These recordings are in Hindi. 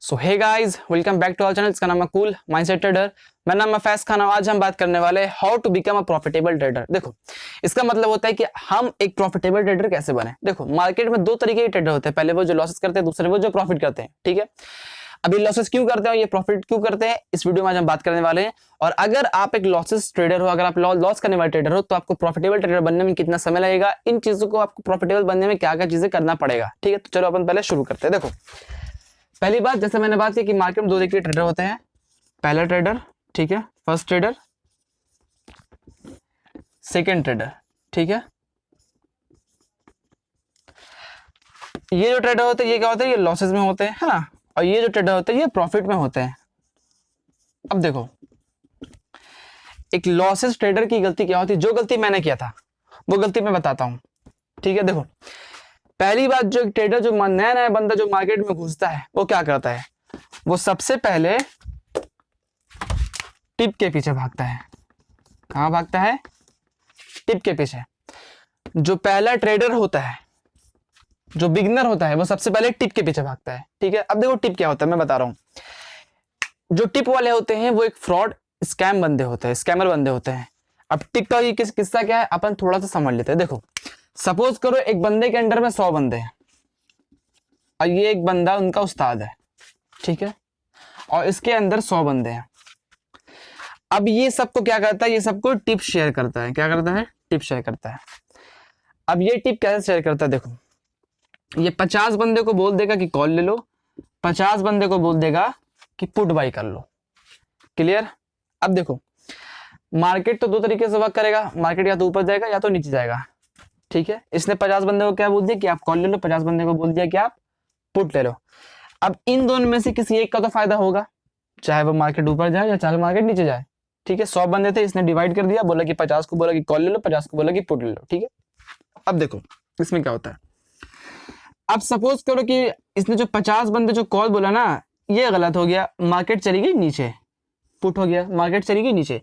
So hey guys, welcome back to our channel. इसका नाम है कूल माइंडसेट ट्रेडर। मेरा नाम है फैज खान। आज हम बात करने वाले how to become a profitable trader. देखो, इसका मतलब होता है कि हम एक प्रॉफिटेबल ट्रेडर कैसे बने। देखो, मार्केट में दो तरीके के ट्रेडर होते हैं, पहले वो जो लॉसेस करते हैं, दूसरे वो जो प्रॉफिट करते हैं। ठीक है, अभी लॉसेस क्यों करते हैं, ये प्रॉफिट क्यों करते हैं, इस वीडियो में आज हम बात करने वाले हैं। और अगर आप एक लॉसेस ट्रेडर हो, अगर आप लॉस करने वाले ट्रेडर हो, तो आपको प्रॉफिटेबल ट्रेडर बनने में कितना समय लगेगा, इन चीजों को आपको प्रॉफिटेबल बनने में क्या क्या चीजें करना पड़ेगा। ठीक है, तो चलो अपन पहले शुरू करते हैं। देखो, पहली बात, जैसे मैंने बात की कि मार्केट में दो तरीके के ट्रेडर होते हैं। पहला ट्रेडर, ठीक है, फर्स्ट ट्रेडर, सेकंड ट्रेडर। ठीक है, ये जो ट्रेडर होते हैं ये क्या होते हैं, ये लॉसेस में होते हैं, है ना। और ये जो ट्रेडर होते हैं ये प्रॉफिट में होते हैं। अब देखो, एक लॉसेस ट्रेडर की गलती क्या होती है, जो गलती मैंने किया था वो गलती मैं बताता हूं। ठीक है, देखो, पहली बात, जो एक ट्रेडर, जो नया नया बंदा जो मार्केट में घुसता है, वो क्या करता है, वो सबसे पहले टिप के पीछे भागता है। कहां भागता है? टिप के पीछे। जो पहला ट्रेडर होता है, जो बिगिनर होता है, वो सबसे पहले टिप के पीछे भागता है। ठीक है, अब देखो टिप क्या होता है, मैं बता रहा हूं। जो टिप वाले होते हैं वो एक फ्रॉड स्कैम बंदे होते हैं, स्कैमर बंदे होते हैं। अब टिप का ये किस्सा क्या है, अपन थोड़ा सा समझ लेते हैं। देखो, सपोज करो एक बंदे के अंडर में 100 बंदे हैं और ये एक बंदा उनका उस्ताद है। ठीक है, और इसके अंदर 100 बंदे हैं। अब ये सबको क्या करता है, ये सबको टिप शेयर करता है। क्या करता है? टिप शेयर करता है। अब ये टिप कैसे शेयर करता है, देखो, ये 50 बंदे को बोल देगा कि कॉल ले लो, 50 बंदे को बोल देगा कि पुट बाई कर लो। क्लियर? अब देखो, मार्केट तो दो तरीके से वर्क करेगा, मार्केट या तो ऊपर जाएगा या तो नीचे जाएगा। ठीक है, इसने 50 बंदे को क्या बोल दिया कि आप कॉल ले लो, 50 बंदे को बोल दिया कि आप पुट ले लो। अब इन दोनों में से किसी एक का तो फायदा होगा, चाहे वो मार्केट ऊपर जाए या चाहे मार्केट नीचे जाए। ठीक है, 100 बंदे थे, इसने डिवाइड कर दिया, बोला कि 50 को बोला कि कॉल ले लो, 50 को बोला कि पुट ले लो। ठीक है, अब देखो इसमें क्या होता है। अब सपोज करो कि इसने जो 50 बंदे जो कॉल बोला ना, ये गलत हो गया, मार्केट चली गई नीचे, पुट हो गया, मार्केट चली गई नीचे।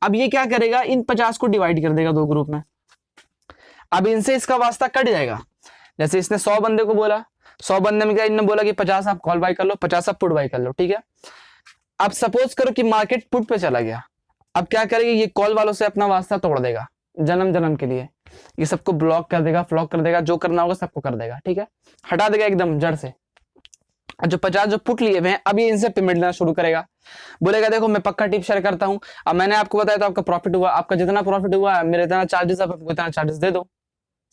अब ये क्या करेगा, इन 50 को डिवाइड कर देगा दो ग्रुप में। अब इनसे इसका वास्ता कट जाएगा। जैसे इसने 100 बंदे को बोला, 100 बंदे में क्या इन्होंने बोला कि 50 आप कॉल बाई कर लो, 50 आप पुट बाई कर लो। ठीक है, अब सपोज करो कि मार्केट पुट पे चला गया। अब क्या करेगा, ये कॉल वालों से अपना वास्ता तोड़ देगा जन्म जन्म के लिए। ये सबको ब्लॉक कर देगा, फ्लॉक कर देगा, जो करना होगा सबको कर देगा। ठीक है, हटा देगा एकदम जड़ से। जो 50 जो पुट लिए हुए हैं, अब ये इनसे पेमेंट लेना शुरू करेगा। बोलेगा देखो मैं पक्का टिप शेयर करता हूं, अब मैंने आपको बताया तो आपका प्रॉफिट हुआ, आपका जितना प्रॉफिट हुआ मेरे इतना चार्जेस, आप इतना चार्जेस दे दो।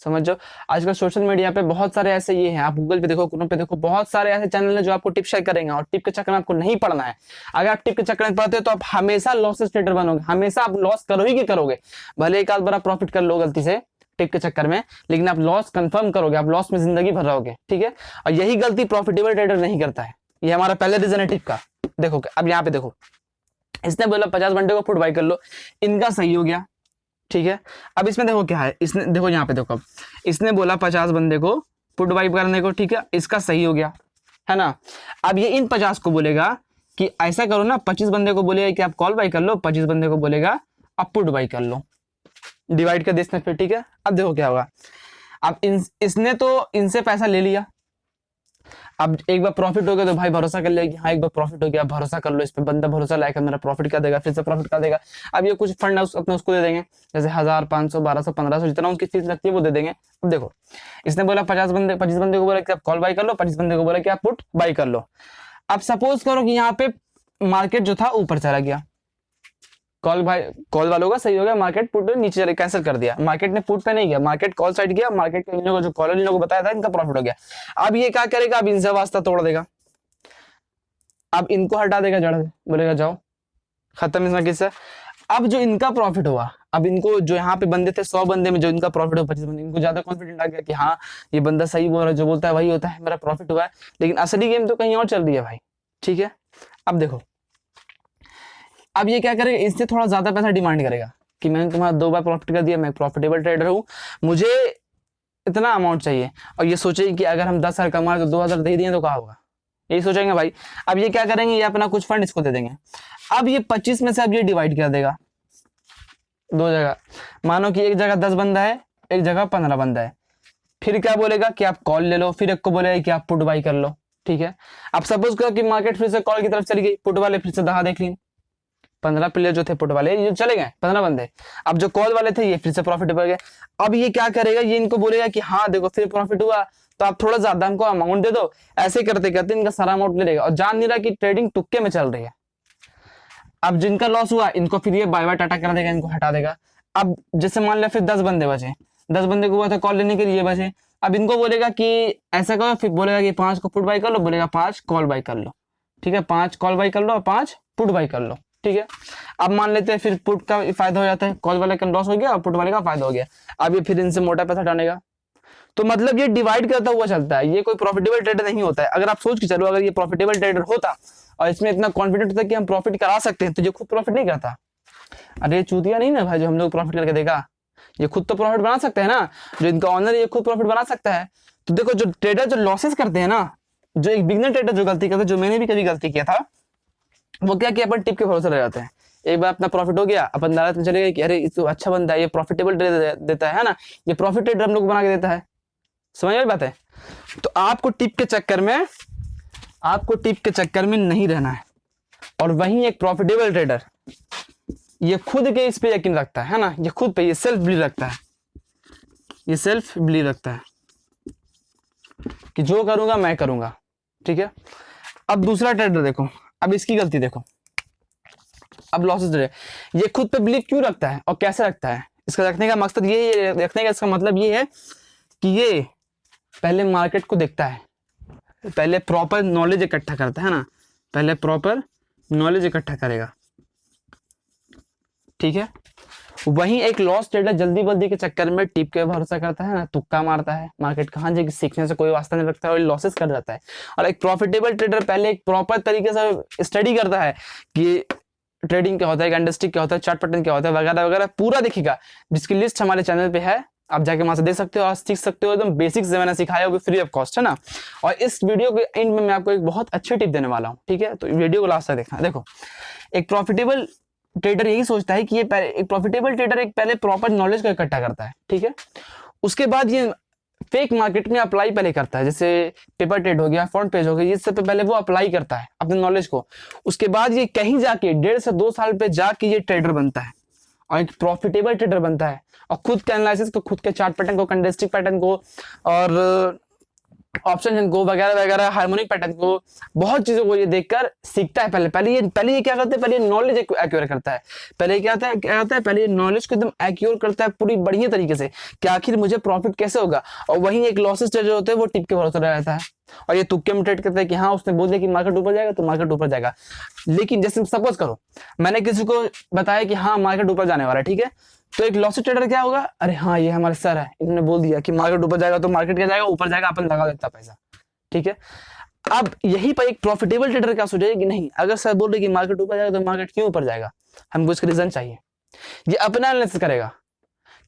समझो, आजकल सोशल मीडिया पे बहुत सारे ऐसे ये हैं, आप गूगल पे देखो, क्रोम पे देखो, बहुत सारे ऐसे चैनल हैं जो आपको टिप शेयर करेंगे। और टिप के चक्कर में आपको नहीं पड़ना है। अगर आप टिप के चक्कर में पड़ते हो तो आप हमेशा लॉसेस ट्रेडर बनोगे, हमेशा आप लॉस करो ही करोगे। भले एक आध बार प्रॉफिट कर लो गलती से टिप के चक्कर में, लेकिन आप लॉस कंफर्म करोगे, आप लॉस में जिंदगी भर रहोगे। ठीक है, और यही गलती प्रॉफिटेबल ट्रेडर नहीं करता है। ये हमारा पहले रीजन है टिप का। देखो, अब यहाँ पे देखो, इसने बोला 50 बंदे को पुट बाई कर लो, इनका सही हो गया। ठीक है, अब इसमें देखो क्या है, इसने देखो यहाँ पे देखो, अब इसने बोला 50 बंदे को पुट बाई करने को। ठीक है, इसका सही हो गया, है ना। अब ये इन 50 को बोलेगा कि ऐसा करो ना, 25 बंदे को बोलेगा कि आप कॉल बाई कर लो, 25 बंदे को बोलेगा आप पुट बाई कर लो। डिवाइड कर दे इसने फिर। ठीक है, अब देखो क्या होगा। अब इसने तो इनसे पैसा ले लिया। अब एक बार प्रॉफिट हो गया तो भाई भरोसा कर लिया कि हाँ एक बार प्रॉफिट हो गया, भरोसा कर लो इस पे, बंदा भरोसा लायक है, मेरा प्रॉफिट कर देगा, फिर से प्रॉफिट कर देगा। अब ये कुछ फंड अपने उसको दे देंगे, जैसे 1000, 500, 1200, 1500, जितना उनकी फीस लगती है वो दे देंगे। अब देखो, इसने बोला 25 बंदे को बोला कि आप कॉल बाई कर लो, 25 बंदे को बोला कि आप पुट बाई कर लो। अब सपोज करो कि यहाँ पे मार्केट जो था ऊपर चला गया, कॉल वालों का सही हो गया, मार्केट पुट नीचे चले, कैंसिल कर दिया। मार्केट ने पुट पे नहीं गया, मार्केट कॉल साइड गया, मार्केट के इन लोगों जो कॉलर इन लोगों को बताया था इनका प्रॉफिट हो गया। अब ये क्या करेगा, अब इनसे वास्ता तोड़ देगा, अब इनको हटा देगा जड़ से, बोलेगा जाओ खत्म इसमें किस्सा। अब जो इनका प्रॉफिट हुआ, अब इनको जो यहाँ पे बंदे थे 100 बंदे में जो इनका प्रॉफिट हुआ 25 बंदे, इनको ज्यादा कॉन्फिडेंट आ गया कि हाँ ये बंदा सही बोल रहा है, जो बोलता है वही होता है, मेरा प्रॉफिट हुआ है। लेकिन असली गेम तो कहीं और चल रही है भाई। ठीक है, अब देखो, अब ये क्या करेगा, इससे थोड़ा ज्यादा पैसा डिमांड करेगा कि मैंने तुम्हारा 2 बार प्रॉफिट कर दिया, मैं प्रॉफिटेबल ट्रेडर हूँ, मुझे इतना अमाउंट चाहिए। और ये सोचेगी कि अगर हम 10,000 कमा तो 2,000 दे दिए तो क्या होगा, यही सोचेंगे भाई। अब ये क्या करेंगे, ये अपना कुछ फंड इसको दे देंगे। अब ये 25 में से अब ये डिवाइड कर देगा दो जगह। मानो कि एक जगह 10 बंदा है, एक जगह 15 बंदा है। फिर क्या बोलेगा कि आप कॉल ले लो, फिर एक को बोलेगा कि आप पुट बाई कर लो। ठीक है। अब सपोज करो कि मार्केट फिर से कॉल की तरफ चली गई, पुट वाले फिर से दहा देख ली, 15 प्लेयर जो थे पुट वाले ये चले गए 15 बंदे। अब जो कॉल वाले थे ये फिर से प्रॉफिट हो गए। अब ये क्या करेगा, ये इनको बोलेगा कि हाँ देखो फिर प्रॉफिट हुआ तो आप थोड़ा ज्यादा हमको अमाउंट दे दो, ऐसे करते करते इनका सारा अमाउंट ले लेगा और जान नहीं रहा कि ट्रेडिंग तुक्के में चल रही है। अब जिनका लॉस हुआ इनको फिर ये बाय बाय टाटा कर देगा, इनको हटा देगा। अब जैसे मान लिया फिर 10 बंदे बचे, 10 बंदे को हुआ था कॉल लेने के लिए बचे। अब इनको बोलेगा कि ऐसा करो, फिर बोलेगा कि 5 को पुट बाय कर लो, बोलेगा 5 कॉल बाय कर लो, ठीक है, 5 कॉल बाय कर लो और 5 पुट बाय कर लो, ठीक है। अब मान लेते हैं फिर पुट का फायदा हो जाता है, कॉल वाले का लॉस हो गया और पुट वाले का फायदा हो गया। अब ये फिर इनसे मोटा पैसा डालेगा। तो मतलब ये डिवाइड करता हुआ चलता है, ये कोई प्रॉफिटेबल ट्रेडर नहीं होता है। अगर आप सोच के चलो, अगर ये प्रॉफिटेबल ट्रेडर होता और इसमें इतना कॉन्फिडेंट होता कि हम प्रॉफिट करा सकते हैं, तो ये खुद प्रॉफिट नहीं करता। अरे चूतिया नहीं ना भाई जो हम लोग प्रॉफिट करके देगा, ये खुद तो प्रॉफिट बना सकते हैं ना, जो इनका ऑनर ये खुद प्रॉफिट बना सकता है। तो देखो जो ट्रेडर जो लॉसेस करते हैं ना, जो एक बिगनर ट्रेडर जो गलती करते हैं, जो मैंने भी कभी गलती किया था, वो क्या कि अपन टिप के भरोसे रह जाते हैं। एक बार अपना प्रॉफिट हो गया, अपन अदालत में चले गए कि अरे ये तो अच्छा बंदा है, ये प्रॉफिटेबल ट्रेडर देता है ना, ये प्रॉफिट ट्रेडर हम लोग बना के देता है। समझ में बात है। तो आपको टिप के चक्कर में नहीं रहना है। और वहीं एक प्रॉफिटेबल ट्रेडर ये खुद के इस पे यकीन रखता है ना, ये खुद पे ये सेल्फ बिलीव रखता है, ये सेल्फ बिलीव रखता है कि जो करूंगा मैं करूंगा, ठीक है। अब दूसरा ट्रेडर देखो, अब इसकी गलती देखो, अब लॉसेस दे, ये खुद पे बिलीव क्यों रखता है और कैसे रखता है, इसका रखने का मकसद ये है, रखने का इसका मतलब ये है कि ये पहले मार्केट को देखता है, पहले प्रॉपर नॉलेज इकट्ठा करता है ना, पहले प्रॉपर नॉलेज इकट्ठा करेगा, ठीक है। वहीं एक लॉस ट्रेडर जल्दीबाजी के चक्कर में टिप के भरोसा करता है ना, तुक्का मारता है, मार्केट कहाँ जाएगी सीखने से कोई वास्ता नहीं रखता है और लॉसेस कर जाता है। और एक प्रॉफिटेबल ट्रेडर पहले एक प्रॉपर तरीके से स्टडी करता है कि ट्रेडिंग क्या होता है, कैंडलस्टिक क्या होता है, चार्ट पैटर्न क्या होता है, वगैरह वगैरह पूरा दिखेगा, जिसकी लिस्ट हमारे चैनल पे है, आप जाके वहां से देख सकते हो और सीख सकते हो। एकदम बेसिक्स से मैंने सिखाया, वो फ्री ऑफ कॉस्ट है ना। और इस वीडियो के एंड में मैं आपको एक बहुत अच्छी टिप देने वाला हूँ, ठीक है, तो वीडियो को लास्ट तक देखना। देखो एक प्रॉफिटेबल ट्रेडर यही सोचता है कि ये एक प्रॉफिटेबल ट्रेडर एक पहले प्रॉपर नॉलेज को इकट्ठा करता है, ठीक है, उसके बाद ये फेक मार्केट में अप्लाई पहले करता है, जैसे पेपर ट्रेड हो गया, फ्रंट पेज हो गया, ये सब पे पहले वो अप्लाई करता है अपने नॉलेज को। उसके बाद ये कहीं जाके 1.5 से 2 साल पे जाके ये ट्रेडर बनता है और एक प्रॉफिटेबल ट्रेडर बनता है और खुद के एनालिसिस को, खुद के चार्ट पैटर्न को, कैंडलस्टिक पैटर्न को और ऑप्शन को वगैरह वगैरह, हार्मोनिक पैटर्न को, बहुत चीजों को ये देखकर सीखता है। पहले ये क्या करता है, पहले नॉलेज एक्योर करता है, पहले क्या होता है, पहले नॉलेज को एकदम एक्योर करता है पूरी बढ़िया तरीके से कि आखिर मुझे प्रॉफिट कैसे होगा। और वहीं एक लॉसेस ट्रेडर होते हैं वो टिप के भरोसे रह जाता है और ये तुक्के में ट्रेड करता है कि हाँ उसने बोल दिया कि मार्केट ऊपर जाएगा तो मार्केट ऊपर जाएगा। लेकिन जैसे सपोज करो मैंने किसी को बताया कि हाँ मार्केट ऊपर जाने वाला है, ठीक है, तो एक लॉसेस ट्रेडर क्या होगा, अरे हाँ ये हमारे सर है, इन्होंने बोल दिया कि मार्केट ऊपर जाएगा तो मार्केट क्या जाएगा, ऊपर जाएगा, अपन लगा देता पैसा, ठीक है। अब यही पर एक प्रॉफिटेबल ट्रेडर क्या सोचेगा कि नहीं, अगर सर बोल रहे कि मार्केट ऊपर जाएगा तो मार्केट क्यों ऊपर जाएगा, हमको इसका रीजन चाहिए। ये अपना एनालिसिस करेगा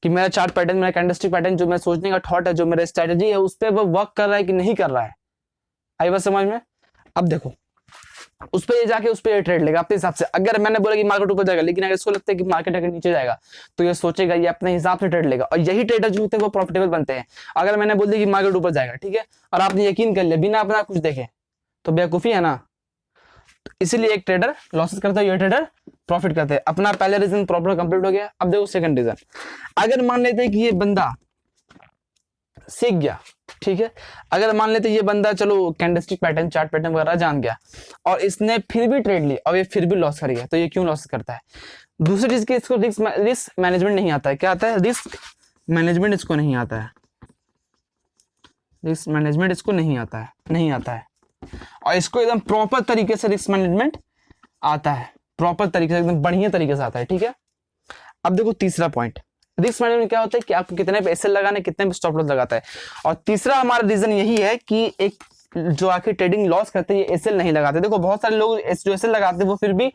कि मेरा चार्ट पैटर्न, मेरा कैंडलस्टिक पैटर्न, जो मैं सोचने का थॉट है, जो मेरा स्ट्रेटजी है, उस पर वो वर्क कर रहा है कि नहीं कर रहा है। आई बात समझ में। अब देखो उस पर जाके उस पर ट्रेड लेगा अपने हिसाब से। अगर मैंने बोला कि मार्केट ऊपर जाएगा, लेकिन अगर इसको लगता है कि मार्केट अगर नीचे जाएगा तो ये सोचेगा, ये अपने हिसाब से ट्रेड लेगा। और यही ट्रेडर जो होते हैं वो प्रॉफिटेबल बनते हैं। अगर मैंने बोल दिया कि मार्केट ऊपर जाएगा, ठीक है, और आपने यकीन कर लिया बिना अपना कुछ देखे, तो बेवकूफी है ना। तो इसीलिए एक ट्रेडर लॉसेस करता है, ये ट्रेडर प्रॉफिट करते हैं। अपना पहले रीजन प्रॉपर कंप्लीट हो गया। अब देखो सेकंड रीजन, अगर मान लेते हैं कि ये बंदा सीख गया, ठीक है, अगर मान लेते ये बंदा चलो कैंडलस्टिक पैटर्न, चार्ट पैटर्न वगैरह जान गया और इसने फिर भी ट्रेड ली और ये फिर भी लॉस कर गया, तो ये क्यों लॉस करता है। दूसरी चीज की इसको रिस्क मैनेजमेंट नहीं आता है। क्या आता है, रिस्क मैनेजमेंट इसको नहीं आता है, रिस्क मैनेजमेंट इसको नहीं आता है। और इसको एकदम प्रॉपर तरीके से रिस्क मैनेजमेंट आता है, प्रॉपर तरीके से, एकदम बढ़िया तरीके से आता है, ठीक है। अब देखो तीसरा पॉइंट, रिस्क मैनेजमेंट क्या होता है कि आपको कितने पे एसएल लगाने, कितने पे स्टॉप लॉस लगाता है। और तीसरा हमारा रीजन यही है कि एक जो आखिर ट्रेडिंग लॉस करते हैं ये एसएल नहीं लगाते। देखो बहुत सारे लोग जो एसएल लगाते हैं वो फिर भी,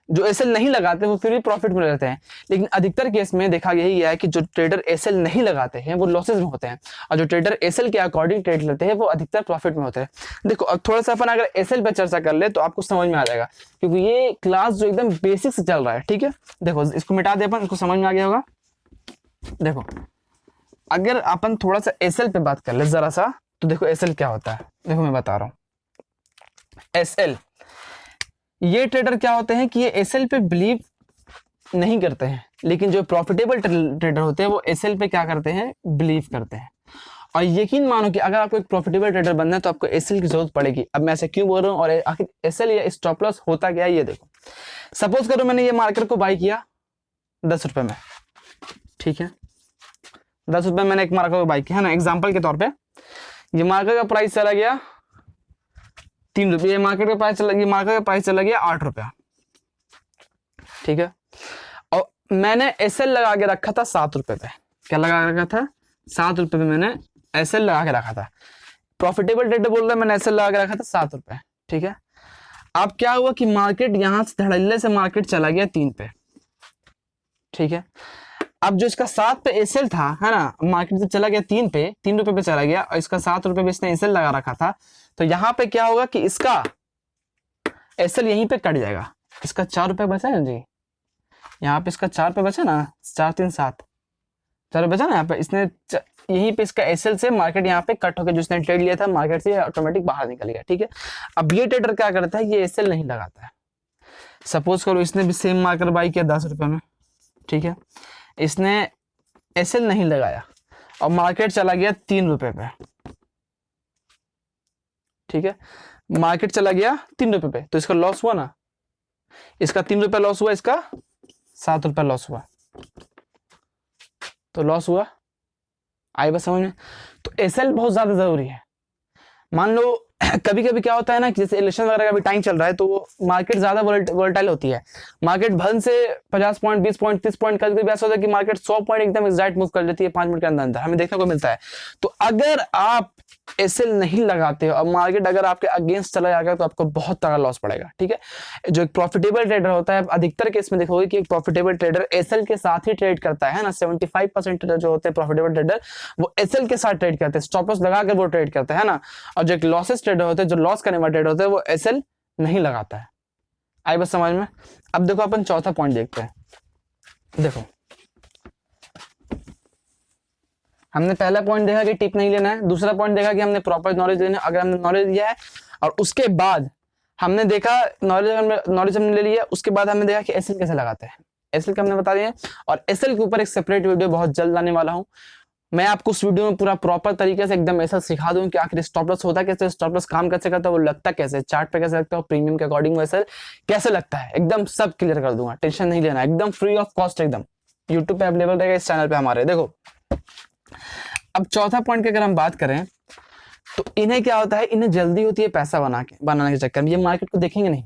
जो एसएल नहीं लगाते वो फिर भी प्रॉफिट में रहते हैं। लेकिन अधिकतर केस में देखा यही है कि जो ट्रेडर एसएल नहीं लगाते हैं वो लॉसेस में होते हैं और जो ट्रेडर एसएल के अकॉर्डिंग ट्रेड लेते हैं वो अधिकतर प्रॉफिट में होते हैं। देखो अब थोड़ा सा अपन अगर एसएल पे चर्चा कर ले तो आपको समझ में आ जाएगा, क्योंकि ये क्लास जो एकदम बेसिक से चल रहा है, ठीक है। देखो इसको मिटा दे अपन, इसको समझ में आ गया होगा। देखो अगर अपन थोड़ा सा एसएल पे बात कर ले जरा सा, तो देखो एसएल क्या होता है, देखो मैं बता रहा हूँ। एसएल, ये ट्रेडर क्या होते हैं कि ये एसएल पे बिलीव नहीं करते हैं, लेकिन जो प्रॉफिटेबल ट्रेडर होते हैं वो एसएल पे क्या करते हैं, बिलीव करते हैं। और यकीन मानो कि अगर आपको एक प्रॉफिटेबल ट्रेडर बनना है तो आपको एसएल की जरूरत पड़ेगी। अब मैं ऐसे क्यों बोल रहा हूँ और आखिर एसएल या स्टॉप लॉस होता क्या है ये देखो। सपोज करो मैंने ये मार्केट को बाई किया 10 रुपए में, ठीक है, 10 रुपए मैंने एक मार्केट को बाई किया है ना, एग्जाम्पल के तौर पर ये मार्केट का प्राइस चला गया 3 रुपये, ये मार्केट का प्राइस चला गया 8 रुपया, ठीक है, और मैंने एसएल लगा के रखा था 7 रुपए पे। क्या लगा रखा था, 7 रुपए पे मैंने एसएल लगा के रखा था। प्रॉफिटेबल ट्रेडर बोल रहा है मैंने एसएल लगा के रखा था 7 रुपए, ठीक है। अब क्या हुआ कि मार्केट यहां से धड़ल्ले से मार्केट चला गया 3 पे, ठीक है। अब जो इसका 7 पे एसएल था, है ना, मार्केट से चला गया 3 पे, 3 रुपए पे चला गया और इसका 7 रुपए पे इसने एसएल लगा रखा था, तो यहाँ पे क्या होगा कि इसका एसएल यहीं पे कट जाएगा। इसका 4 रुपए बचा है जी, यहाँ पे इसका 4 रुपए बचा ना, 4 3 7 4 रुपए बचा ना यहाँ पे, इसने यहीं पे इसका एसएल से मार्केट यहाँ पे कट होकर जो इसने ट्रेड लिया था मार्केट से ऑटोमेटिक बाहर निकल गया, ठीक है। अब ये ट्रेडर क्या करता है, ये एसएल नहीं लगाता है। सपोज करो इसने भी सेम मार्केट बाई किया 10 रुपए में, ठीक है, इसने एसएल नहीं लगाया और मार्केट चला गया 3 रुपए पे, ठीक है, मार्केट चला गया 3 रुपए पे, तो इसका लॉस हुआ ना, इसका 3 रुपए लॉस हुआ, इसका 7 रुपए लॉस हुआ, तो लॉस हुआ। आई बात समझ में। तो एसएल बहुत ज्यादा जरूरी है। मान लो कभी कभी क्या होता है ना कि जैसे इलेक्शन वगैरह का भी टाइम चल रहा है तो मार्केट ज्यादा वोलेटाइल होती है, मार्केट भन से 50 पॉइंट 20 पॉइंट 30 पॉइंट कभी कभी ऐसा होता है कि मार्केट 100 पॉइंट एकदम एग्जैक्ट मूव कर लेती है 5 मिनट के अंदर अंदर, हमें देखने को मिलता है। तो अगर आप एसएल नहीं लगाते हो और मार्केट अगर आपके अगेंस्ट चला जाएगा तो आपको बहुत तगड़ा लॉस पड़ेगा, ठीक है। जो एक प्रॉफिटेबल ट्रेडर होता है, अधिकतर केस में देखोगे कि एक प्रॉफिटेबल ट्रेडर एसएल के साथ ही ट्रेड करता है ना, 75% ट्रेडर जो होते हैं प्रॉफिटेबल ट्रेडर वो एसएल के साथ ट्रेड करते हैं, स्टॉप लॉस लगाकर वो ट्रेड करते हैं ना। और जो एक लॉसेस ट्रेडर होते हैं, जो लॉस करने वाले ट्रेडर होते हैं, वो एसएल नहीं लगाता है। आई बस समझ में। अब देखो अपन चौथा पॉइंट देखते हैं। देखो हमने पहला पॉइंट देखा कि टिप नहीं लेना है, दूसरा पॉइंट देखा कि हमने प्रॉपर नॉलेज लेना है। अगर हमने नॉलेज लिया है और उसके बाद हमने देखा नॉलेज हमने ले लिया, उसके बाद हमने देखा कि एसएल कैसे लगाते हैं, एसएल का हमने बता दिया। और एसएल के ऊपर एक सेपरेट वीडियो बहुत जल्द लाने वाला हूं मैं, आपको उस वीडियो में पूरा प्रॉपर तरीके से एकदम ऐसा सिखा दूं कि आखिर स्टॉप लॉस होता कैसे, स्टॉप लॉस काम कैसे करता है, वो लगता कैसे, चार्ट पे कैसे लगता है, प्रीमियम के अकॉर्डिंग वो एसएल कैसे लगता है, एकदम सब क्लियर कर दूंगा। टेंशन नहीं लेना, एकदम फ्री ऑफ कॉस्ट, एकदम यूट्यूब पे अवेलेबल रहेगा इस चैनल पे हमारे। देखो अब चौथा पॉइंट की अगर हम बात करें तो इन्हें क्या होता है, इन्हें जल्दी होती है पैसा बनाने के चक्कर में ये मार्केट को देखेंगे नहीं।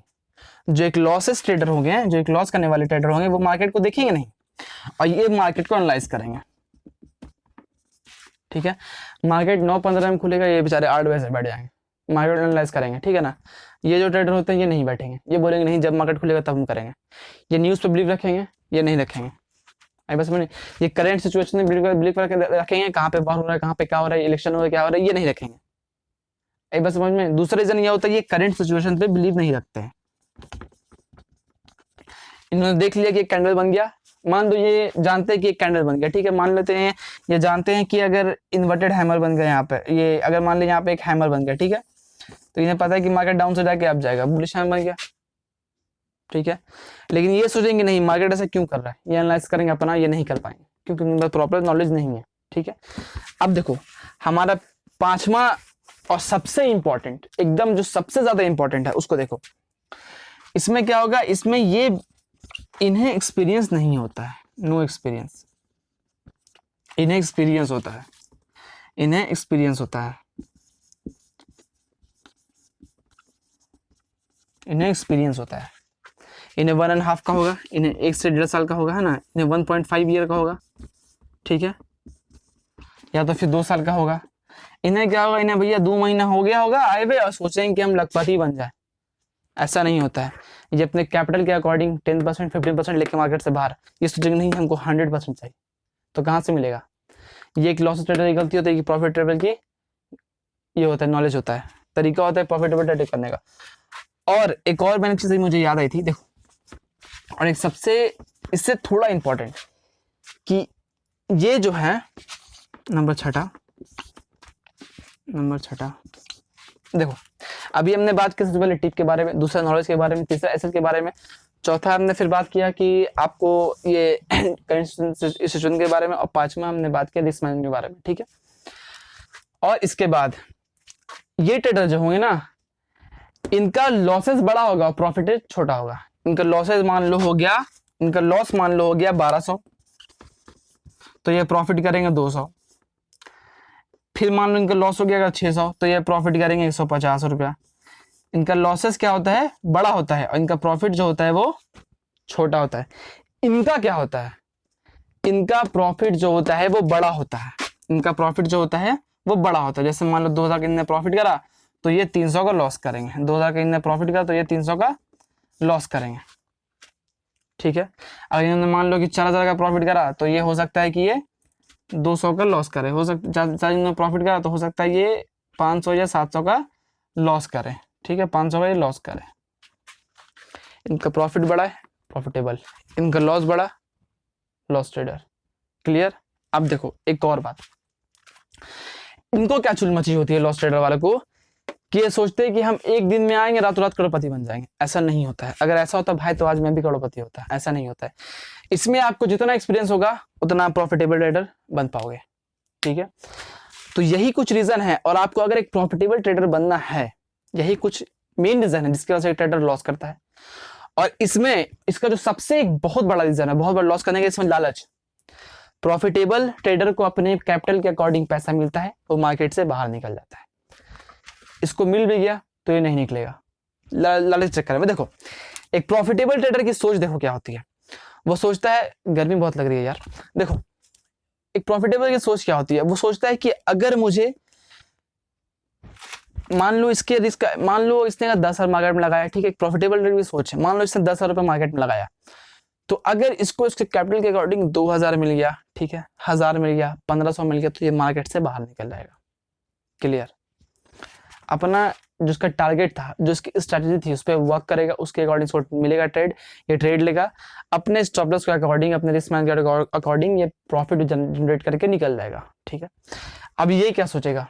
जो एक लॉसेस ट्रेडर होंगे, जो एक लॉस करने वाले ट्रेडर होंगे, वो मार्केट को देखेंगे नहीं और ये मार्केट को एनालाइज करेंगे, ठीक है। मार्केट 9:15 में खुलेगा, ये बेचारे 8 बजे से बैठ जाएंगे, मार्केट एनालाइज करेंगे, ठीक है ना। ये जो ट्रेडर होते हैं ये नहीं बैठेंगे, ये बोलेंगे नहीं जब मार्केट खुलेगा तब हम करेंगे। ये न्यूज पे बिलीव रखेंगे, ये नहीं रखेंगे। बस मैंने ये करंट सिचुएशन में बिलीव करके रखेंगे, कहाँ पे बाहर हो रहा है, कहाँ पे क्या हो रहा है, इलेक्शन हो रहा है, क्या हो रहा है, ये नहीं रखेंगे। बस समझ में। दूसरा रीजन ये होता है ये करंट सिचुएशन पे बिलीव नहीं रखते हैं। इन्होंने देख लिया कि एक कैंडल बन गया, मान लो ये जानते हैं कि एक कैंडल बन गया, ठीक है, मान लेते हैं ये जानते हैं कि अगर इन्वर्टेड हैमर बन गया यहाँ पे, ये अगर मान लो यहाँ पे एक हैमर बन गया, ठीक है, तो इन्हें पता है कि मार्केट डाउन से जाके अब जाएगा, बुलिश हैमर बन गया, ठीक है। लेकिन ये सोचेंगे नहीं मार्केट ऐसा क्यों कर रहा है, ये एनालाइज करेंगे अपना, ये नहीं कर पाएंगे क्योंकि उनका प्रॉपर नॉलेज नहीं है, ठीक है। अब देखो हमारा पांचवा और सबसे इंपॉर्टेंट, एकदम जो सबसे ज्यादा इंपॉर्टेंट है उसको देखो। इसमें क्या होगा, इसमें ये इन्हें एक्सपीरियंस नहीं होता है, नो एक्सपीरियंस, इन्हें एक्सपीरियंस होता है, इन्हें एक्सपीरियंस होता है, इन्हें एक्सपीरियंस होता है। इन्हें 1.5 का होगा, इन्हें 1 से 1.5 साल का होगा, है ना, इन्हें 1.5 ईयर का होगा, ठीक है, या तो फिर 2 साल का होगा। इन्हें क्या होगा, इन्हें भैया 2 महीना हो गया होगा आए हुए और सोचेंगे कि हम लखपति बन जाए, ऐसा नहीं होता है। ये अपने कैपिटल के अकॉर्डिंग 10% 15% लेके मार्केट से बाहर, ये सोचेंगे नहीं हमको 100% चाहिए, तो कहाँ से मिलेगा। ये एक लॉस ट्रेडर की गलती होती है कि प्रॉफिट ट्रेडर की ये होता है नॉलेज होता है, तरीका होता है प्रॉफिटेबल ट्रेड करने का। और एक और मैंने चीज मुझे याद आई थी, देखो, और एक सबसे इससे थोड़ा इंपॉर्टेंट कि ये जो है नंबर छठा, देखो अभी हमने बात की सबसे पहले टिप के बारे में, दूसरा नॉलेज के बारे में, तीसरा एसेट के बारे में, चौथा हमने फिर बात किया कि आपको ये सिचुएशन के बारे में, और पांचवा हमने बात किया रिस्क मैनेजमेंट के बारे में, ठीक है। और इसके बाद ये ट्रेडर जो होंगे ना, इनका लॉसेस बड़ा होगा और प्रॉफिट छोटा होगा। इनका लॉसेस मान लो हो गया, इनका लॉस मान लो हो गया 1200, तो ये प्रॉफिट करेंगे 200। फिर मान लो इनका लॉस हो गया 600, तो ये प्रॉफिट करेंगे 150 रुपया। इनका लॉसेस क्या होता है, बड़ा होता है, और इनका प्रॉफिट जो होता है वो छोटा होता है। इनका क्या होता है, इनका प्रॉफिट जो होता है वो बड़ा होता है। इनका प्रॉफिट जो होता है वो बड़ा होता है। जैसे मान लो 2000 का इनने प्रॉफिट करा तो ये 300 का लॉस करेंगे, 2000 का इनने प्रॉफिट करा तो ये 300 का लॉस करेंगे, ठीक है। अगर इन्होंने मान लो कि 4000 का प्रॉफिट करा तो ये हो सकता है कि ये 200 का लॉस करे, हो सकता है प्रॉफिट करा तो हो सकता है ये 500 या 700 का लॉस करे, ठीक है, 500 का ये लॉस करे। इनका प्रॉफिट बड़ा है, प्रॉफिटेबल, इनका लॉस बड़ा, लॉस ट्रेडर। क्लियर। अब देखो एक और बात, इनको क्या चुल मची होती है लॉस ट्रेडर वाले को, कि ये सोचते हैं कि हम एक दिन में आएंगे रातों रात करोड़पति बन जाएंगे। ऐसा नहीं होता है। अगर ऐसा होता भाई तो आज मैं भी करोड़पति होता। ऐसा नहीं होता है। इसमें आपको जितना एक्सपीरियंस होगा उतना आप प्रॉफिटेबल ट्रेडर बन पाओगे, ठीक है। तो यही कुछ रीजन है, और आपको अगर एक प्रॉफिटेबल ट्रेडर बनना है, यही कुछ मेन रीजन है जिसकी वजह से ट्रेडर लॉस करता है। और इसमें इसका जो सबसे एक बहुत बड़ा रीजन है बहुत बड़ा लॉस करने का, इसमें लालच। प्रॉफिटेबल ट्रेडर को अपने कैपिटल के अकॉर्डिंग पैसा मिलता है, वो मार्केट से बाहर निकल जाता है। इसको मिल भी गया तो ये नहीं निकलेगा लालच चक्कर में। देखो एक प्रॉफिटेबल ट्रेडर की सोच देखो क्या होती है। वो सोचता है, गर्मी बहुत लग रही है यार। देखो एक प्रॉफिटेबल की सोच क्या होती है, वो सोचता है कि अगर मुझे मान लो इसके रिस्क, मान लो इसने 10,000 मार्केट में लगाया, ठीक है, एक प्रॉफिटेबल ट्रेडर की सोच है। मान लो इसने 10,000 रुपये मार्केट में लगाया, तो अगर इसको इसके कैपिटल के अकॉर्डिंग 2000 मिल गया, ठीक है, 1000 मिल गया, 1500 मिल गया, तो ये मार्केट से बाहर निकल जाएगा। क्लियर। अपना जो उसका टारगेट था, जो उसकी स्ट्रैटेजी थी, उस पर वर्क करेगा, उसके अकॉर्डिंग उसको मिलेगा ट्रेड, ये ट्रेड लेगा, अपने स्टॉप लॉस के अकॉर्डिंग, अपने रिस्क मैनेजमेंट के अकॉर्डिंग ये प्रॉफिट जनरेट करके निकल जाएगा, ठीक है। अब ये क्या सोचेगा,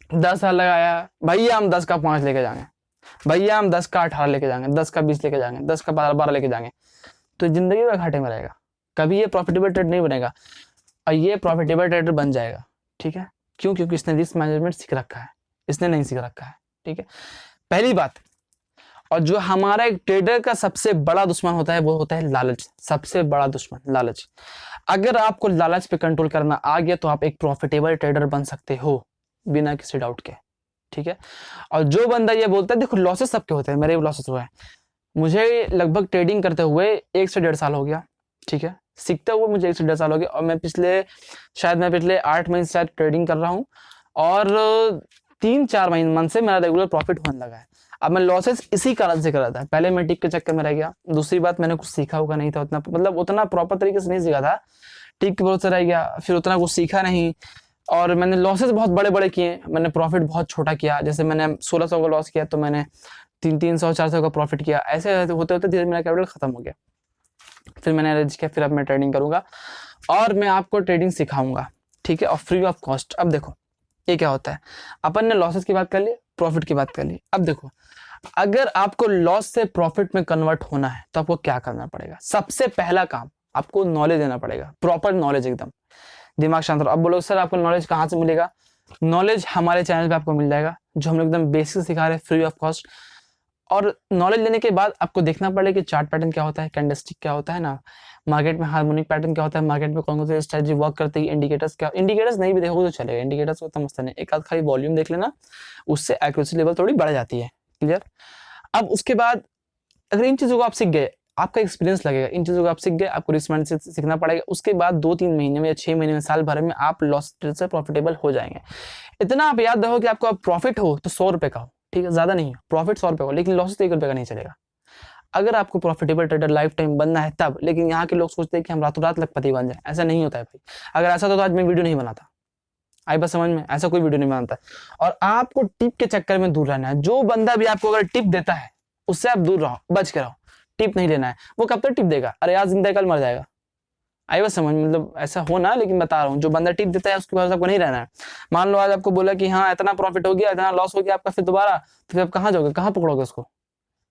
10,000 लगाया, भैया हम 10 का 5 लेके जाएंगे, भैया हम 10 का 18 लेके जाएंगे, 10 का 20 लेके जाएंगे, 10 का 12 लेके जाएंगे, तो जिंदगी में घाटे में रहेगा। कभी ये प्रॉफिटेबल ट्रेड नहीं बनेगा, और ये प्रॉफिटेबल ट्रेडर बन जाएगा, ठीक है। क्यों? क्योंकि इसने रिस्क मैनेजमेंट सीख रखा है, इसने नहीं सीख रखा है, ठीक है, पहली बात। और जो हमारा एक ट्रेडर का सबसे बड़ा दुश्मन होता है वो होता है लालच। सबसे बड़ा दुश्मन लालच। अगर आपको लालच पे कंट्रोल करना आ गया तो आप एक प्रॉफिटेबल ट्रेडर बन सकते हो बिना किसी डाउट के, ठीक है। और जो बंदा ये बोलता है, देखो लॉसेस सबके होते हैं, मेरे भी लॉसेस हुए हैं। मुझे लगभग ट्रेडिंग करते हुए 1 से 1.5 साल हो गया, ठीक है, सीखते हुए मुझे 1 से 1.5 साल हो गया, और मैं पिछले 8 महीने से ट्रेडिंग कर रहा हूँ, और 3-4 महीने से मेरा रेगुलर प्रॉफिट होने लगा है। अब मैं लॉसेस इसी कारण से कर रहा था। पहले मैं टिप के चक्कर में रह गया। दूसरी बात, मैंने कुछ सीखा होगा नहीं था उतना, मतलब उतना प्रॉपर तरीके से नहीं सीखा था, टिप के भरोसे रह गया, फिर उतना कुछ सीखा नहीं, और मैंने लॉसेस बहुत बड़े बड़े किए, मैंने प्रॉफिट बहुत छोटा किया। जैसे मैंने 1600 का लॉस किया तो मैंने 300-400 का प्रॉफिट किया। ऐसे होते होते धीरे मेरा कैपिटल खत्म हो गया। फिर मैंने अरेंज किया, फिर अब मैं ट्रेडिंग करूंगा और मैं आपको ट्रेडिंग सिखाऊंगा, ठीक है, और फ्री ऑफ कॉस्ट। अब देखो ये क्या होता है, अपन ने लॉसेस की बात कर ली, प्रॉफिट की बात कर ली। अब देखो अगर आपको लॉस से प्रॉफिट में कन्वर्ट होना है तो आपको क्या करना पड़ेगा। सबसे पहला काम, आपको नॉलेज देना पड़ेगा, प्रॉपर नॉलेज, एकदम दिमाग शांत रहो। अब बोलो सर आपको नॉलेज कहाँ से मिलेगा। नॉलेज हमारे चैनल पे आपको मिल जाएगा, जो हम लोग एकदम बेसिक सिखा रहे हैं, फ्री ऑफ कॉस्ट। और नॉलेज लेने के बाद आपको देखना पड़ेगा कि चार्ट पैटर्न क्या होता है, कैंडलस्टिक क्या होता है ना, मार्केट में हार्मोनिक पैटर्न क्या होता है, मार्केट में कौन कौन सी स्ट्रेटजी वर्क करती है, इंडिकेटर्स क्या, इंडिकेटर्स नहीं भी देखोगे तो चलेगा, इंडिकेटर्स को समझते नहीं, एक आध खाली वॉल्यूम देख लेना, उससे एक्यूरेसी लेवल थोड़ी बढ़ जाती है। क्लियर। अब उसके बाद अगर इन चीजों को आप सीख गए, आपका एक्सपीरियंस लगेगा, इन चीजों को आप सीख गए, आपको रिस्क मैनेजमेंट से सीखना पड़ेगा। उसके बाद 2-3 महीने में या 6 महीने में, साल भर में आप लॉस से प्रॉफिटेबल हो जाएंगे। इतना आप याद रखो कि आपको प्रॉफिट हो तो 100 रुपए का हो, ठीक है, ज्यादा नहीं, प्रॉफिट 100 रुपए हो, लेकिन लॉस 1 रुपए का नहीं चलेगा। अगर आपको प्रॉफिटेबल ट्रेडर लाइफ टाइम बनना है तब। लेकिन यहाँ के लोग सोचते हैं कि हम रातों रात लखपति बन जाए, ऐसा नहीं होता है भाई। अगर ऐसा तो आज मैं वीडियो नहीं बनाता, आई बात समझ में, ऐसा कोई वीडियो नहीं बनाता। और आपको टिप के चक्कर में दूर रहना है। जो बंदा भी आपको अगर टिप देता है उससे आप दूर रहो, बच के रहो, टिप नहीं लेना है। वो कब तक टिप देगा, अरे आज जिंदा कल मर जाएगा, आई बस समझ, मतलब ऐसा हो ना, लेकिन बता रहा हूँ जो बंदा टिप देता है उसके पास आपको नहीं रहना है। मान लो आज आपको बोला कि हाँ इतना प्रॉफिट हो गया, इतना लॉस हो गया आपका, फिर दोबारा तो फिर आप कहाँ जाओगे, कहाँ पकड़ोगे उसको,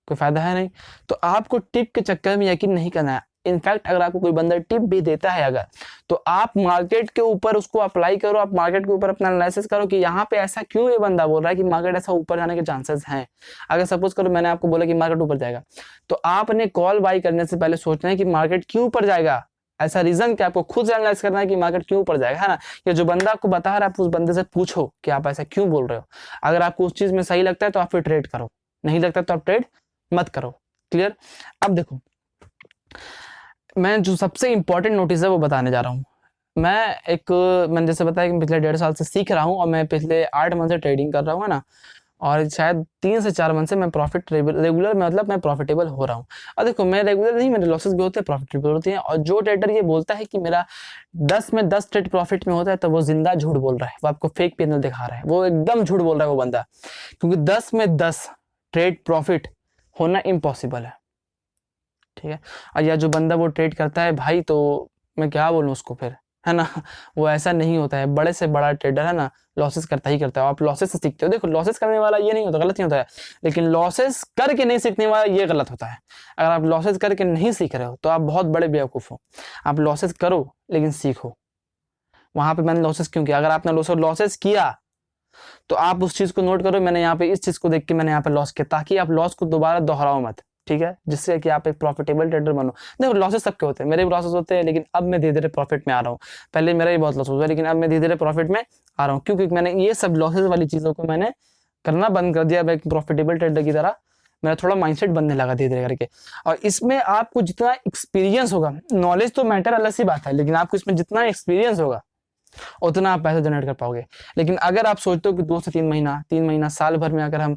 कोई फायदा है नहीं। तो आपको टिप के चक्कर में यकीन नहीं करना है। इनफैक्ट अगर आपको कोई बंदा टिप भी देता है अगर, तो आप मार्केट के ऊपर उसको अप्लाई करो, आप मार्केट के ऊपर अपना एनालिसिस करो कि यहाँ पे ऐसा क्यों ये बंदा बोल रहा है कि मार्केट ऐसा ऊपर जाने के चांसेस हैं। अगर सपोज करो मैंने आपको बोला कि मार्केट ऊपर जाएगा, तो आपने कॉल बाई करने से पहले सोचना है कि मार्केट क्यों ऊपर जाएगा, ऐसा रीजन क्या, आपको खुद से एनालाइज करना है कि मार्केट क्यों ऊपर जाएगा, है ना। या जो बंदा आपको बता रहा है आप उस बंदे से पूछो कि आप ऐसा क्यों बोल रहे हो। अगर आपको उस चीज में सही लगता है तो आप फिर ट्रेड करो, नहीं लगता तो आप ट्रेड मत करो। क्लियर। अब देखो मैं जो सबसे इंपॉर्टेंट नोटिस है वो बताने जा रहा हूँ। मैंने जैसे बताया कि पिछले 1.5 साल से सीख रहा हूँ और मैं पिछले 8 मंथ से ट्रेडिंग कर रहा हूँ, है ना। और शायद 3 से 4 मंथ से मैं रेगुलर मतलब मैं प्रॉफिटेबल हो रहा हूँ। और देखो मैं रेगुलर नहीं, मेरे लॉसेस भी होते हैं, प्रॉफिटेबल होते हैं। और जो ट्रेडर ये बोलता है कि मेरा 10 में 10 ट्रेड प्रॉफिट में होता है, तो वो जिंदा झूठ बोल रहा है, वो आपको फेक पैनल दिखा रहा है, वो एकदम झूठ बोल रहा है वो बंदा। क्योंकि 10 में 10 ट्रेड प्रॉफिट होना इम्पॉसिबल है, ठीक है। और या जो बंदा वो ट्रेड करता है भाई, तो मैं क्या बोलूँ उसको फिर, है ना। वो ऐसा नहीं होता है, बड़े से बड़ा ट्रेडर है ना लॉसेस करता ही करता है। आप लॉसेस से सीखते हो, देखो लॉसेस करने वाला ये नहीं होता, गलत नहीं होता है, लेकिन लॉसेस करके नहीं सीखने वाला ये गलत होता है। अगर आप लॉसेस करके नहीं सीख रहे हो तो आप बहुत बड़े बेवकूफ़ हो। आप लॉसेस करो लेकिन सीखो। वहां पे मैंने लॉसेस क्यों किया, अगर आपने लॉसेस किया तो आप उस चीज को नोट करो, मैंने यहाँ पे इस चीज को देख के मैंने यहाँ पे लॉस किया, ताकि आप लॉस को दोबारा दोहराओ मत, ठीक है, जिससे कि आप एक प्रॉफिटेबल ट्रेडर बनो। देखो लॉसेस सबके होते हैं, मेरे भी लॉसेस होते हैं, लेकिन अब मैं धीरे धीरे प्रॉफिट में आ रहा हूँ। पहले मेरा ही बहुत लॉस हुआ, लेकिन अब मैं धीरे धीरे प्रॉफिट में आ रहा हूँ, क्योंकि मैंने ये सब लॉसेस वाली चीजों को मैंने करना बंद कर दिया। अब एक प्रॉफिटेबल ट्रेडर की तरह मेरा थोड़ा माइंडसेट बनने लगा धीरे धीरे करके। और इसमें आपको जितना एक्सपीरियंस होगा, नॉलेज तो मैटर अलग सी बात है, लेकिन आपको इसमें जितना एक्सपीरियंस होगा उतना आप पैसा जनरेट कर पाओगे। लेकिन अगर आप सोचते हो कि 2 से 3 महीना साल भर में अगर हम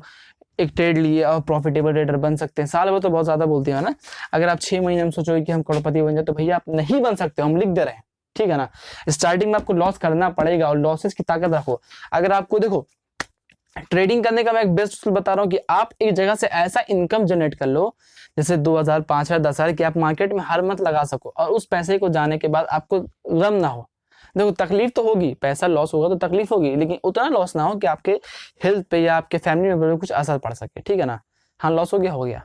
एक ट्रेड लिए और प्रॉफिटेबल ट्रेडर बन सकते हैं, साल भर तो बहुत ज्यादा बोलती है ना। अगर आप 6 महीने में सोचो कि हम करोड़पति बन जाए, तो भैया आप नहीं बन सकते, हम लिख दे रहे हैं, ठीक है ना। स्टार्टिंग में आपको लॉस करना पड़ेगा और लॉसेस की ताकत रखो। अगर आपको देखो ट्रेडिंग करने का मैं एक बेस्ट टूल बता रहा हूँ कि आप एक जगह से ऐसा इनकम जनरेट कर लो, जैसे 2000, 5000, 10,000 कि आप मार्केट में हर मंथ लगा सको, और उस पैसे को जाने के बाद आपको गम ना हो। देखो तकलीफ तो होगी, पैसा लॉस होगा तो तकलीफ होगी, लेकिन उतना लॉस ना हो कि आपके हेल्थ पे या आपके फैमिली मेंबर पे कुछ असर पड़ सके, ठीक है ना। हाँ लॉस हो गया।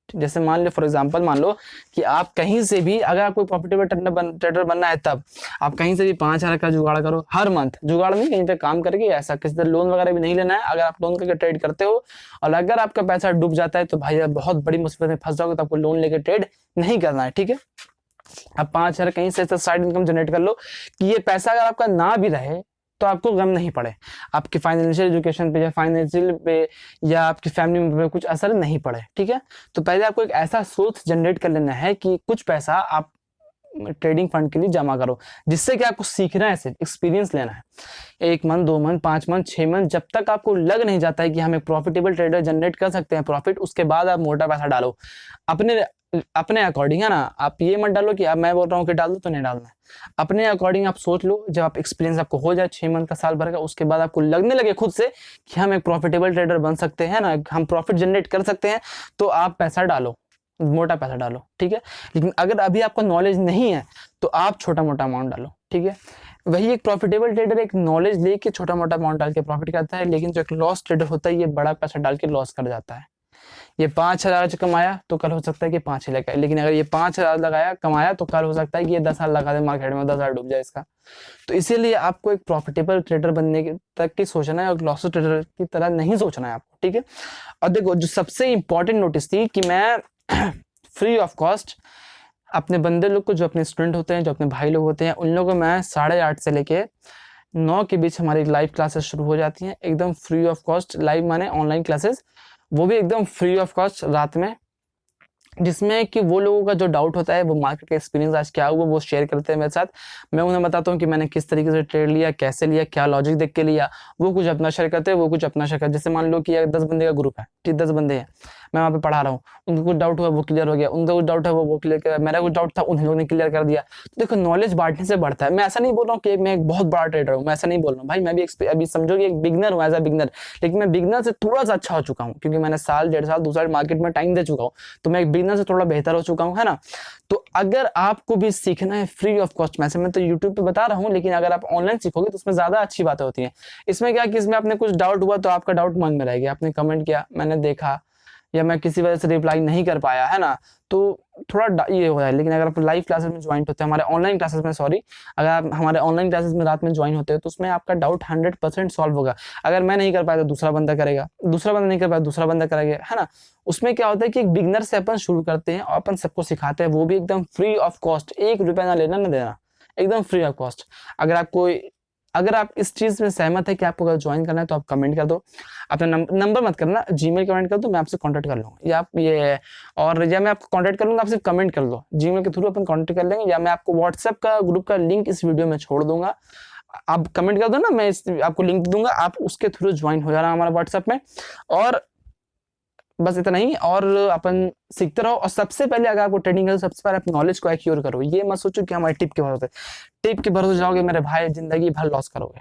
जैसे मान लो फॉर एग्जांपल, मान लो कि आप कहीं से भी, अगर आपको प्रॉफिटेबल ट्रेडर बनना है, तब आप कहीं से भी 5,000 का जुगाड़ करो हर मंथ। जुगाड़ नहीं, कहीं पे काम करके, ऐसा किसी तरह लोन वगैरह भी नहीं लेना है। अगर आप लोन करके ट्रेड करते हो और अगर आपका पैसा डूब जाता है, तो भाई आप बहुत बड़ी मुसीबत में फंस जाओगे, तो आपको लोन लेके ट्रेड नहीं करना है, ठीक है। अब 5,000 कहीं से साइड इनकम जनरेट कर लो कि ये पैसा अगर आपका ना भी रहे तो आपको गम नहीं पड़े, आपकी फाइनेंशियल एजुकेशन पे या फाइनेंशियल पे या आपकी फैमिली में पे कुछ असर नहीं पड़े, ठीक है। तो पहले आपको एक ऐसा सोर्स जनरेट कर लेना है कि कुछ पैसा आप ट्रेडिंग फंड के लिए जमा करो, जिससे कि आपको सीखना है, सिर्फ एक्सपीरियंस लेना है। 1 मंथ, 2 मंथ, 5 मंथ, 6 मंथ, जब तक आपको लग नहीं जाता है कि हम एक प्रॉफिटेबल ट्रेडर जनरेट कर सकते हैं प्रॉफिट, उसके बाद आप मोटा पैसा डालो अपने अकॉर्डिंग, है ना। आप ये मत डालो कि अब मैं बोल रहा हूँ कि डाल दो, तो नहीं डालना है। अपने अकॉर्डिंग आप सोच लो, जब आप एक्सपीरियंस आपको हो जाए 6 मंथ का, साल भर का, उसके बाद आपको लगने लगे खुद से कि हम एक प्रॉफिटेबल ट्रेडर बन सकते हैं ना, हम प्रॉफिट जनरेट कर सकते हैं, तो आप पैसा डालो, मोटा पैसा डालो, ठीक है। लेकिन अगर अभी आपको नॉलेज नहीं है तो आप छोटा मोटा अमाउंट डालो, ठीक है। वही एक प्रॉफिटेबल ट्रेडर एक नॉलेज लेके छोटा मोटा अमाउंट डाल के प्रॉफिट करता है, लेकिन जो एक लॉस ट्रेडर होता है ये बड़ा पैसा डाल के लॉस कर जाता है। ये 5,000 कमाया तो कल हो सकता है कि 5,000 लगाए, लेकिन अगर ये 5,000 लगाया कमाया तो कल हो सकता है कि ये 10,000 लगा दे मार्केट में, 10,000 डूब जाए इसका। तो इसीलिए आपको एक प्रॉफिटेबल ट्रेडर बनने तक की सोचना है और लॉस ट्रेडर की तरह नहीं सोचना है आपको, ठीक है। और देखो जो सबसे इंपॉर्टेंट नोटिस थी कि मैं फ्री ऑफ कॉस्ट अपने बंदे लोग को, जो अपने स्टूडेंट होते हैं, जो अपने भाई लोग होते हैं, उन लोगों को मैं 8:30 से लेके 9 के बीच हमारी लाइव क्लासेस शुरू हो जाती हैं, एकदम फ्री ऑफ कॉस्ट। लाइव माने ऑनलाइन क्लासेस, वो भी एकदम फ्री ऑफ कॉस्ट रात में, जिसमें कि वो लोगों का जो डाउट होता है, वो मार्केट का एक्सपीरियंस आज क्या हुआ वो शेयर करते हैं मेरे साथ। मैं उन्हें बताता हूँ कि मैंने किस तरीके से ट्रेड लिया, कैसे लिया, क्या लॉजिक देख के लिया। वो कुछ अपना शेयर करते हैं, वो कुछ अपना शेयर करते हैं। जैसे मान लो कि 10 बंदे का ग्रुप है, ठीक, 10 बंदे हैं, मैं वहाँ पे पढ़ा रहा हूँ, उनको कुछ डाउट हुआ वो क्लियर हो गया, उनका कुछ डाउट है वो क्लियर किया, मेरा कुछ डाउट था उन लोगों ने क्लियर कर दिया। तो देखो नॉलेज बांटने से बढ़ता है। मैं ऐसा नहीं बोल रहा हूँ कि मैं एक बहुत बड़ा ट्रेडर हूँ, मैं ऐसा नहीं बोल रहा हूँ भाई, मैं भी अभी समझो कि एक बिगनर हूँ, एज अ बिगनर, लेकिन मैं बिगनर से थोड़ा सा अच्छा हो चुका हूँ, क्योंकि मैंने साल 1.5 साल 2 साल मार्केट में टाइम दे चुका हूँ, तो मैं एक बिगनर से थोड़ा बेहतर हो चुका हूँ, है ना। तो अगर आपको भी सीखना है फ्री ऑफ कॉस्ट, मैं तो यूट्यूब पे बता रहा हूँ, लेकिन अगर आप ऑनलाइन सीखोगे तो उसमें ज्यादा अच्छी बातें होती हैं। इसमें क्या कि इसमें आपने कुछ डाउट हुआ तो आपका डाउट मन में रह गया, आपने कमेंट किया, मैंने देखा, या मैं किसी वजह से रिप्लाई नहीं कर पाया, है ना, तो थोड़ा ये हो रहा है। लेकिन अगर आप लाइव क्लासेस में ज्वाइन होते हैं, हमारे ऑनलाइन क्लासेस में, सॉरी, अगर आप हमारे ऑनलाइन क्लासेस में रात में ज्वाइन होते हो तो उसमें आपका डाउट 100% सॉल्व होगा। अगर मैं नहीं कर पाया तो दूसरा बंदा करेगा, दूसरा बंदा नहीं कर पाया दूसरा बंदा करेगा, है ना। उसमें क्या होता है कि एक बिगनर से अपन शुरू करते हैं और अपन सबको सिखाते हैं, वो भी एकदम फ्री ऑफ कॉस्ट, 1 रुपया ना लेना ना देना, एकदम फ्री ऑफ कॉस्ट। अगर आप इस चीज में सहमत है कि आपको अगर ज्वाइन करना है तो आप कमेंट कर दो, अपना नंबर मत करना, जीमेल कमेंट कर दो, मैं आपसे कांटेक्ट कर लूंगा, या आप ये, और या मैं आपको कांटेक्ट कर लूंगा, आप सिर्फ कमेंट कर दो, जीमेल के थ्रू अपन कांटेक्ट कर लेंगे, या मैं आपको व्हाट्सएप का ग्रुप का लिंक इस वीडियो में छोड़ दूंगा, आप कमेंट कर दो ना, मैं आपको लिंक दूंगा, आप उसके थ्रू ज्वाइन हो जाना हमारा व्हाट्सएप में। और बस इतना ही, और अपन सीखते रहो। और सबसे पहले अगर आपको ट्रेडिंग है, सबसे पहले अपनी नॉलेज को एक्योर करो, ये मत सोचो कि हमारे टिप के भरोसे जाओगे मेरे भाई, जिंदगी भर लॉस करोगे,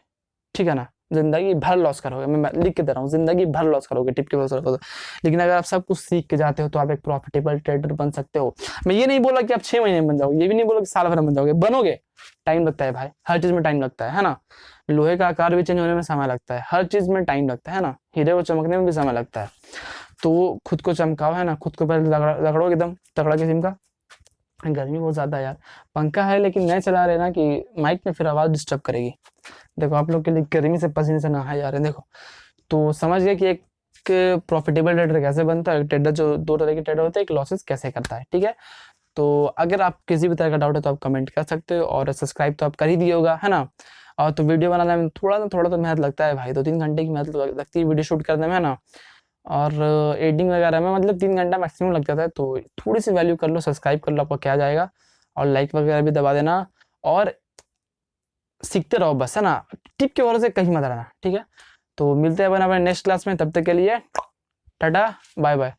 ठीक है ना, जिंदगी भर लॉस करोगे, मैं लिख के दे रहा हूँ, जिंदगी भर लॉस करोगे टिप के भरोसे रखो तो। लेकिन अगर आप सब कुछ सीख के जाते हो तो आप एक प्रॉफिटेबल ट्रेडर बन सकते हो। मैं ये नहीं बोला कि आप 6 महीने में बन जाओगे, ये भी नहीं बोला कि साल भर में बन जाओगे, बनोगे, टाइम लगता है भाई, हर चीज में टाइम लगता है ना। लोहे का आकार भी चेंज होने में समय लगता है, हर चीज में टाइम लगता है ना, हीरे को चमकने में भी समय लगता है। तो खुद को चमकाओ, है ना, खुद को पहले रगड़ो एकदम तगड़ा किस्म का। गर्मी बहुत ज्यादा है यार, पंखा है लेकिन नहीं चला रहे ना कि माइक में फिर आवाज डिस्टर्ब करेगी। देखो आप लोग के लिए गर्मी से पसीने से नहाए जा रहे हैं, देखो। तो समझ गए कि एक प्रॉफिटेबल ट्रेडर कैसे बनता है, ट्रेडर जो 2 तरह के ट्रेडर होते हैं, एक लॉसेस कैसे करता है, ठीक है। तो अगर आप किसी भी तरह का डाउट है तो आप कमेंट कर सकते हो, और सब्सक्राइब तो आप कर ही दिए होगा, है ना। और तो वीडियो बनाने में थोड़ा तो मेहनत लगता है भाई, 2-3 घंटे की मेहनत लगती है वीडियो शूट करने में, है ना। और एडिटिंग वगैरह में मतलब 3 घंटा मैक्सिमम लग जाता है, तो थोड़ी सी वैल्यू कर लो, सब्सक्राइब कर लो, आपको क्या जाएगा, और लाइक वगैरह भी दबा देना, और सीखते रहो बस, है ना, टिप के भरोसे कहीं मत रहना, ठीक है। तो मिलते हैं अपन अपने नेक्स्ट क्लास में, तब तक के लिए टाटा बाय बाय।